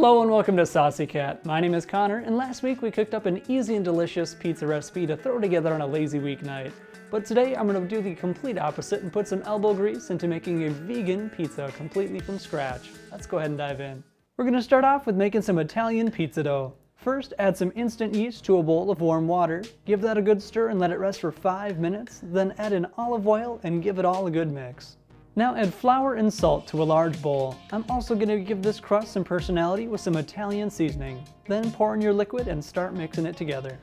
Hello and welcome to Saucy Cat. My name is Connor, and last week we cooked up an easy and delicious pizza recipe to throw together on a lazy weeknight. But today I'm going to do the complete opposite and put some elbow grease into making a vegan pizza completely from scratch. Let's go ahead and dive in. We're going to start off with making some Italian pizza dough. First, add some instant yeast to a bowl of warm water. Give that a good stir and let it rest for 5 minutes. Then add in olive oil and give it all a good mix. Now add flour and salt to a large bowl. I'm also going to give this crust some personality with some Italian seasoning. Then pour in your liquid and start mixing it together.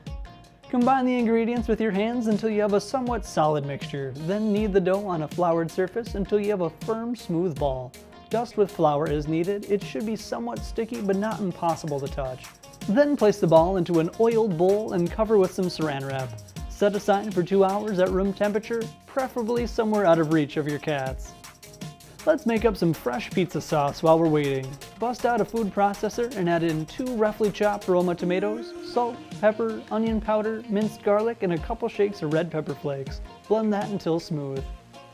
Combine the ingredients with your hands until you have a somewhat solid mixture. Then knead the dough on a floured surface until you have a firm, smooth ball. Dust with flour is needed. It should be somewhat sticky but not impossible to touch. Then place the ball into an oiled bowl and cover with some saran wrap. Set aside for 2 hours at room temperature, preferably somewhere out of reach of your cats. Let's make up some fresh pizza sauce while we're waiting. Bust out a food processor and add in 2 roughly chopped Roma tomatoes, salt, pepper, onion powder, minced garlic, and a couple shakes of red pepper flakes. Blend that until smooth.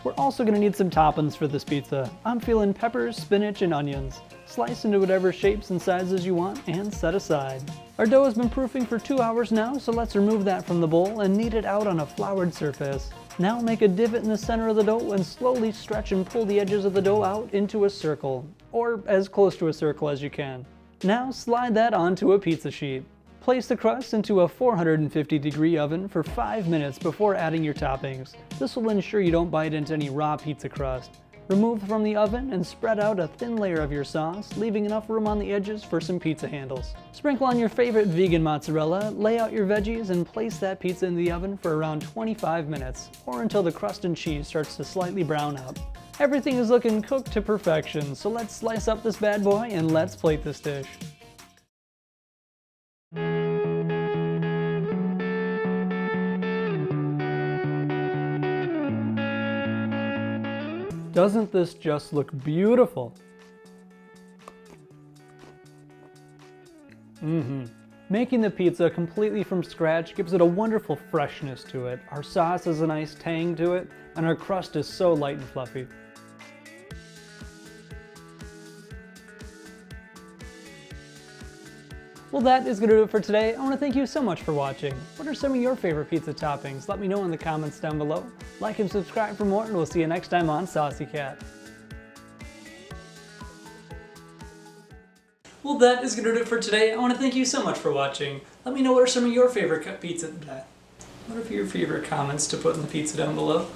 We're also going to need some toppings for this pizza. I'm feeling peppers, spinach, and onions. Slice into whatever shapes and sizes you want and set aside. Our dough has been proofing for 2 hours now, so let's remove that from the bowl and knead it out on a floured surface. Now make a divot in the center of the dough and slowly stretch and pull the edges of the dough out into a circle, or as close to a circle as you can. Now slide that onto a pizza sheet. Place the crust into a 450-degree oven for 5 minutes before adding your toppings. This will ensure you don't bite into any raw pizza crust. Remove from the oven and spread out a thin layer of your sauce, leaving enough room on the edges for some pizza handles. Sprinkle on your favorite vegan mozzarella, lay out your veggies, and place that pizza in the oven for around 25 minutes, or until the crust and cheese starts to slightly brown up. Everything is looking cooked to perfection, so let's slice up this bad boy and let's plate this dish. Doesn't this just look beautiful? Making the pizza completely from scratch gives it a wonderful freshness to it. Our sauce has a nice tang to it, and our crust is so light and fluffy. Well, that is going to do it for today. I want to thank you so much for watching. What are some of your favorite pizza toppings? Let me know in the comments down below. Like and subscribe for more, and we'll see you next time on Saucy Cat. Well, that is going to do it for today. I want to thank you so much for watching. Let me know what are some of your favorite comments to put in the pizza down below.